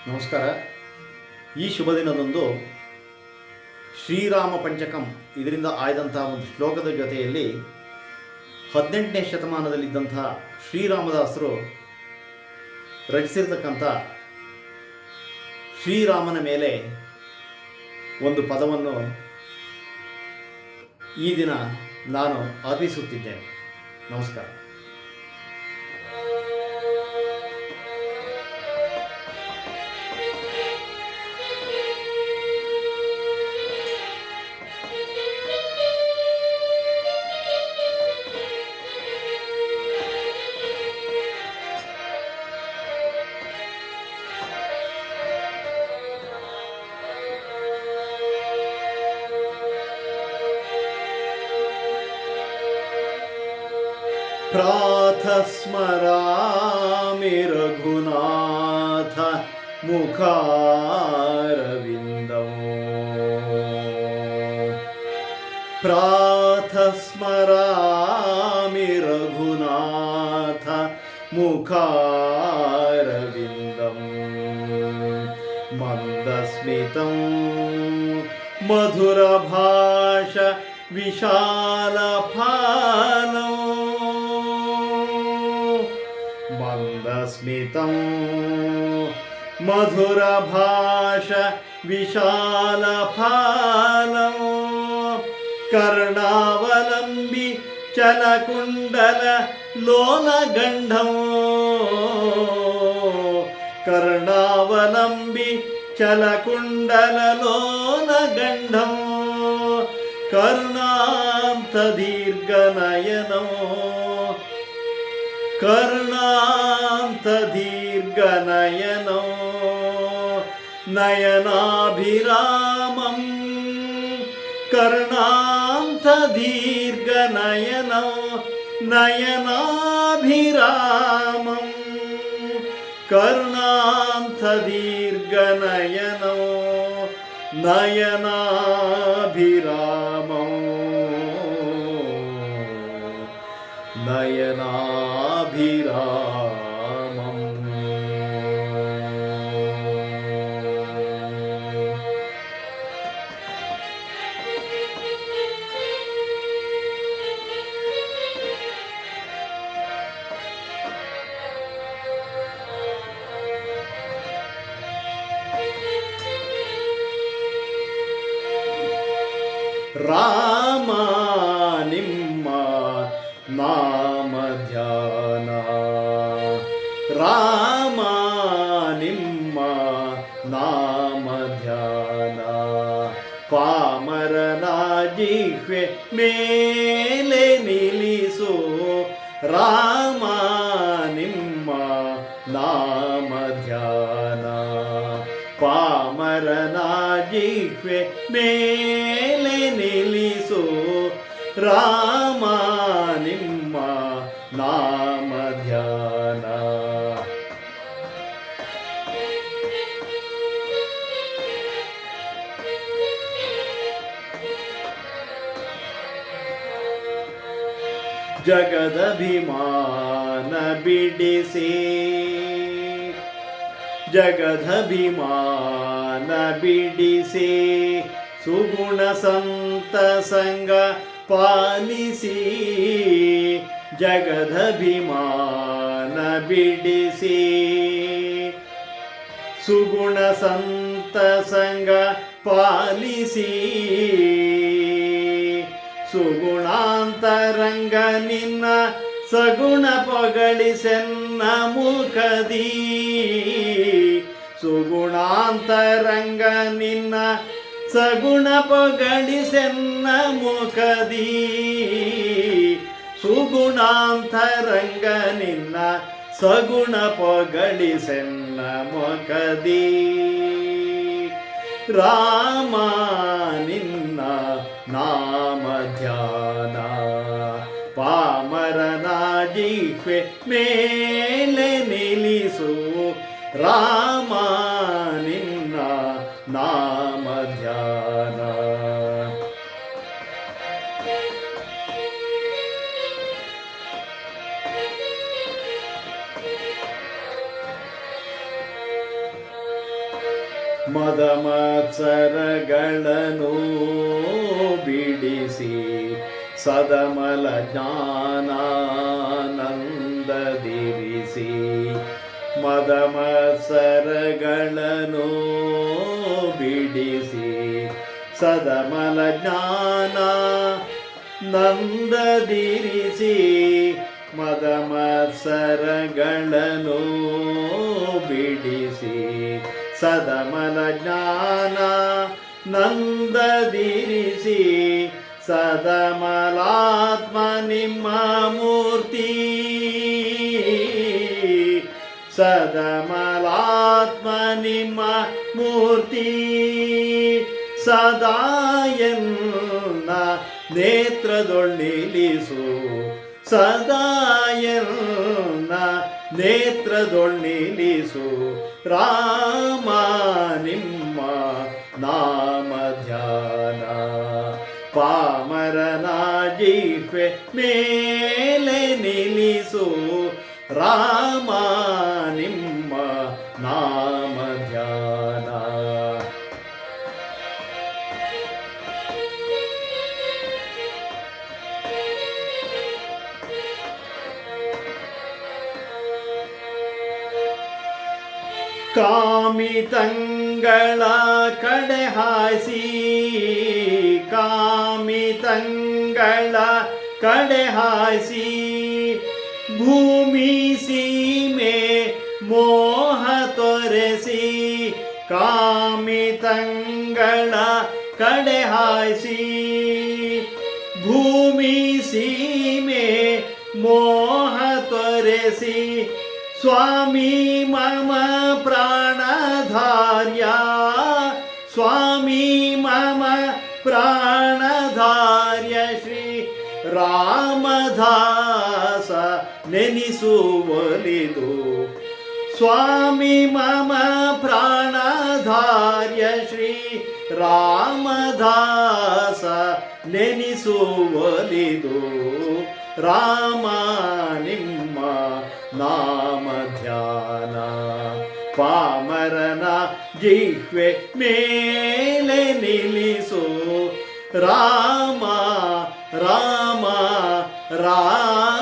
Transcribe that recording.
ನಮಸ್ಕಾರ. ಈ ಶುಭ ದಿನದಂದು ಶ್ರೀರಾಮ ಪಂಚಕಂ ಇದರಿಂದ ಆಯ್ದಂತಹ ಒಂದು ಶ್ಲೋಕದ ಜೊತೆಯಲ್ಲಿ 18ನೇ ಶತಮಾನದಲ್ಲಿದ್ದಂತಹ ಶ್ರೀರಾಮದಾಸರು ರಚಿಸಿರ್ತಕ್ಕಂಥ ಶ್ರೀರಾಮನ ಮೇಲೆ ಒಂದು ಪದವನ್ನು ಈ ದಿನ ನಾನು ಅರ್ಪಿಸುತ್ತಿದ್ದೇನೆ. ನಮಸ್ಕಾರ. प्रातस्मरामि रघुनाथ मुखारविन्दौ प्रातस्मरामि रघुनाथ मुखारविन्दं मन्दस्मितं मधुरभाष विशालफालौ मन्दस्मितं मधुरभाष विशालफालौ कर्णावलम्बि चलकुण्डल लोलगण्डौ कर्णावलम्बि चलकुण्डल लोलगण्डौ कर्णान्तदीर्घनयनौ कर्णान्तदीर्घनयनौ नयनाभिरामं कर्णान्तदीर्घनयनौ नयनाभिरामं कर्णान्तदीर्घनयनौ नयनाभिरामं नयनाभिरामं ರಾಮ ನಿಮ್ಮ ನಾಮ ಧ್ಯಾನ ರಾಮ ನಿಮ್ಮ ನಾಮ ಧ್ಯಾನ ಪಾಮರನ ಜಿಹ್ವೆ ಮೇಲೆ ನಿಲ್ಲಿಸು ರಾಮ ನಿಮ್ಮ ನಾಮ ಧ್ಯಾನ ಪಾಮರನ ಜಿಹ್ವೆ ಮೇಲೆ ನಿಲ್ಲಿಸು ರಾಮ ನಿಮ್ಮ ನಾಮ ಧ್ಯಾನ ಜಗದಭಿಮಾನ ಬಿಡಿಸಿ ಜಗದಭಿಮಾನ ಬಿಡಿಸಿ ಸುಗುಣ ಸಂತ ಸಂಗ ಪಾಲಿಸಿ ಜಗದಭಿಮಾನ ಬಿಡಿಸಿ ಸುಗುಣ ಸಂತ ಸಂಗ ಪಾಲಿಸಿ ಸುಗುಣಾಂತರಂಗ ನಿನ್ನ ಸಗುಣ ಪೊಗಳಿಸೆನ್ನ ಮುಖದಿ ಸುಗುಣಾಂತರಂಗ ನಿನ್ನ ಸಗುಣ ಪೊಗಳಿಸೆನ್ನ ಮುಖದಿ ಸುಗುಣಾಂತರಂಗ ನಿನ್ನ ಸಗುಣ ಪೊಗಳಿಸೆನ್ನ ಮುಖದಿ ರಾಮ ನಿನ್ನ ನಾಮ ಧ್ಯಾನ ಪಾಮರನ ಜಿಹ್ವೆ ಮೇಲೆ ನಿಲ್ಲಿಸು ರಾಮ ನಿನ್ನ ನಾಮ ಧ್ಯಾನ ಮದಮತ್ಸರಗಳನ್ನು ಬಿಡಿಸಿ ಸದಮಲ ಜ್ಞಾನಾನಂದದಿರಿಸಿ ಮದಮತ್ಸರಗಳನ್ನು ಬಿಡಿಸಿ ಸದಮಲ ಜ್ಞಾನ ನಂದದಿರಿಸಿ ಮದಮತ್ಸರಗಳನ್ನು ಬಿಡಿಸಿ ಸದಮಲ ಜ್ಞಾನ ನಂದದಿರಿಸಿ ಸದಮಲಾತ್ಮ ನಿಮ್ಮ ಮೂರ್ತಿ ಸದಮಲಾತ್ಮ ನಿಮ್ಮ ಮೂರ್ತಿ ಸದಾಯನ್ನ ನೇತ್ರದೊಳ್ಳಿಲಿಸು ಸದಾಯನ್ನ ನೇತ್ರದೊಳ್ಳಿಲಿಸು ರಾಮ ನಿಮ್ಮ ನಾಮ ಧ್ಯಾನ ಪಾಮರನ ಜಿಹ್ವೆ ಮೇಲೆ ನಿಲ್ಲಿಸು ರಾಮ ನಿಮ್ಮ ನಾಮ ಧ್ಯಾನ ಕಾಮಿತಂಗಳ ಕಡೆ ಹಾಸಿ ಕಾಮಿತಂಗಳ ಕಡೆ ಹಾಸಿ ಭೂಮಿ ಸೀಮೆ ಮೋಹ ತೊರೆಸಿ ಕಾಮಿತಂಗಳ ಕಡೆ ಹಾಸಿ ಭೂಮಿ ಸೀಮೆ ಮೋಹ ತೊರೆಸಿ ಸ್ವಾಮಿ ಮಮ ಪ್ರಾಣಧಾರ್ಯ ಸ್ವಾಮಿ ಮಮ ಪ್ರಾಣಧಾರ್ಯ ಶ್ರೀ ರಾಮದಾಸ ನೆನಿಸುವಲಿದು ಸ್ವಾಮಿ ಮಮ ಪ್ರಾಣಧಾರ್ಯ ಶ್ರೀ ರಾಮದಾಸ ನೆನಿಸುವಲಿದು ರಾಮ ನಿಮ್ಮ ನಾಮ ಧ್ಯಾನ ಪಾಮರನ ಜಿಹ್ವೆ ಮೇಲೆ ನಿಲ್ಲಿಸು ರಾಮ ರಾಮ ರಾಮ